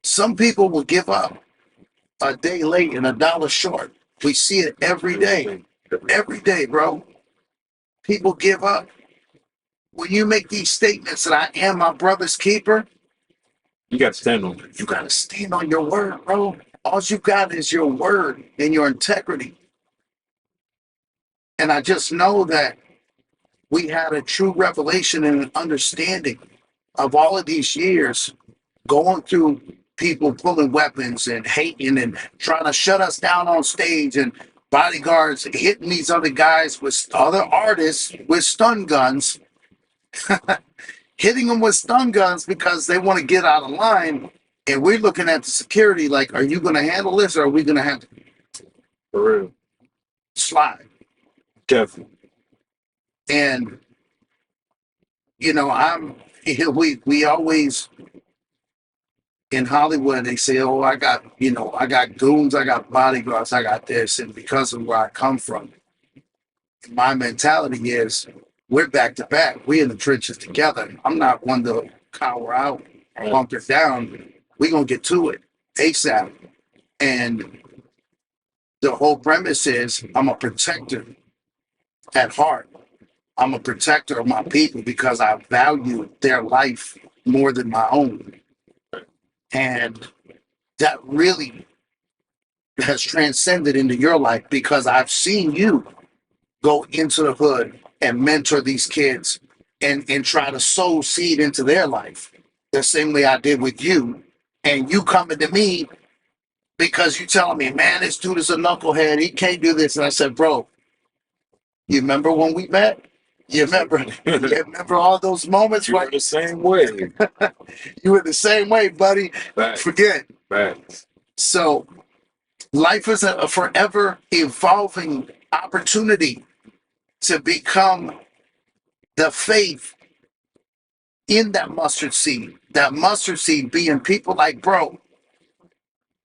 Some people will give up a day late and a dollar short. We see it every day. Every day, bro. People give up. When you make these statements that I am my brother's keeper, You got to stand on it. you got to stand on your word, bro. All you got is your word and your integrity. And I just know that we had a true revelation and an understanding of all of these years going through people pulling weapons and hating and trying to shut us down on stage and bodyguards hitting these other guys with other artists with stun guns, hitting them with stun guns because they want to get out of line. And we're looking at the security like, are you going to handle this or are we going to have to For real. slide? Definitely. And, you know, we always in Hollywood, they say, oh, I got goons, I got bodyguards, I got this. And because of where I come from, my mentality is we're back to back. We in the trenches together. I'm not one to cower out, bunker down. We're going to get to it ASAP. And the whole premise is I'm a protector at heart. I'm a protector of my people because I value their life more than my own. And that really has transcended into your life because I've seen you go into the hood and mentor these kids and try to sow seed into their life the same way I did with you. And you coming to me because you telling me, man, this dude is a knucklehead. He can't do this. And I said, bro, you remember when we met? You remember all those moments? You were the same way. You were the same way, buddy. Right. Forget. Right. So life is a forever evolving opportunity to become the faith in that mustard seed. That mustard seed being people like, bro,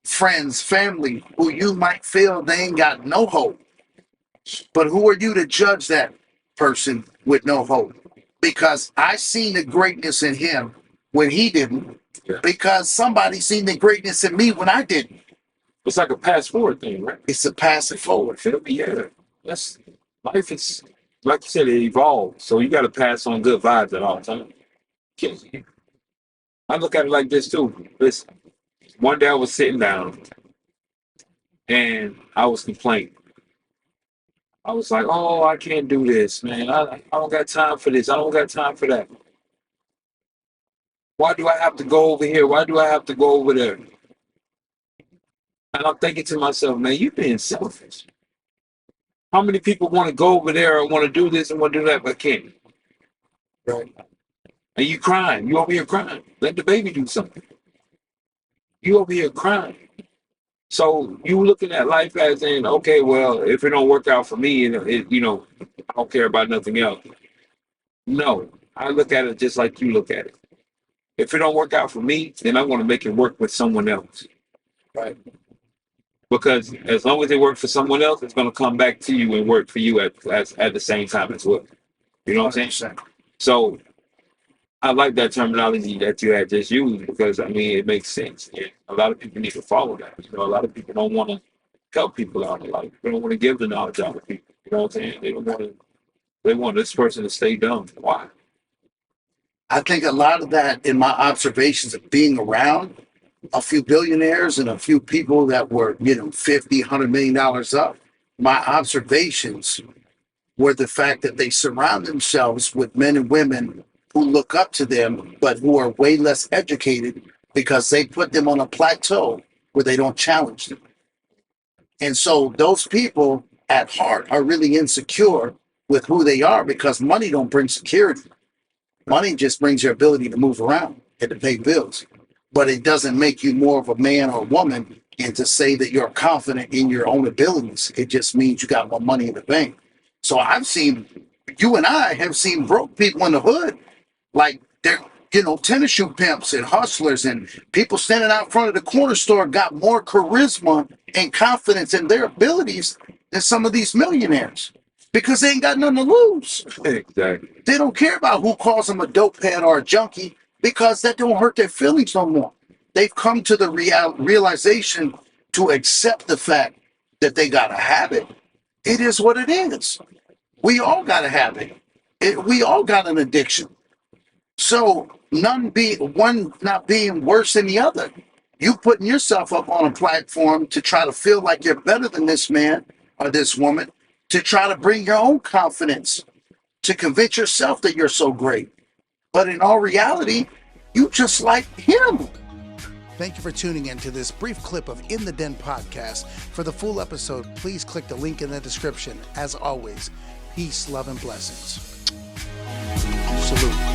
friends, family, who you might feel they ain't got no hope. But who are you to judge that person with no hope? Because I seen the greatness in him when he didn't. Yeah. Because somebody seen the greatness in me when I didn't. It's like a pass forward thing, right? It's a pass it forward. Feel me? Yeah. That's life is like you said, it evolves. So you got to pass on good vibes at all times. I look at it like this too. Listen, one day I was sitting down and I was complaining. I was like, oh, I can't do this, man. I don't got time for this. I don't got time for that. Why do I have to go over here? Why do I have to go over there? And I'm thinking to myself, man, you're being selfish. How many people want to go over there and want to do this and want to do that, but can't? Right. And you crying. You over here crying. Let the baby do something. You over here crying. So you looking at life as in, okay, well, if it don't work out for me, I don't care about nothing else. No, I look at it just like you look at it. If it don't work out for me, then I'm going to make it work with someone else. Right. Because as long as it works for someone else, it's going to come back to you and work for you at the same time as well. You know what I'm saying? 100%. So I like that terminology that you had just used because, I mean, it makes sense. Yeah. A lot of people need to follow that. You know, a lot of people don't want to help people out in life. They don't want to give the knowledge out to people. You know what I'm saying? They want this person to stay dumb. Why? I think a lot of that in my observations of being around a few billionaires and a few people that were, $50, $100 million up, my observations were the fact that they surround themselves with men and women who look up to them, but who are way less educated because they put them on a plateau where they don't challenge them. And so those people at heart are really insecure with who they are because money don't bring security. Money just brings your ability to move around and to pay bills. But it doesn't make you more of a man or woman and to say that you're confident in your own abilities. It just means you got more money in the bank. So you and I have seen broke people in the hood, like they're, tennis shoe pimps and hustlers and people standing out front of the corner store got more charisma and confidence in their abilities than some of these millionaires because they ain't got nothing to lose. Exactly. They don't care about who calls them a dope head or a junkie because that don't hurt their feelings no more. They've come to the realization to accept the fact that they got a habit. It is what it is. We all got a habit. We all got an addiction. So one not being worse than the other. You putting yourself up on a platform to try to feel like you're better than this man or this woman, to try to bring your own confidence, to convince yourself that you're so great. But in all reality, you just like him. Thank you for tuning in to this brief clip of In the Den podcast. For the full episode, please click the link in the description. As always, peace, love, and blessings. Salute.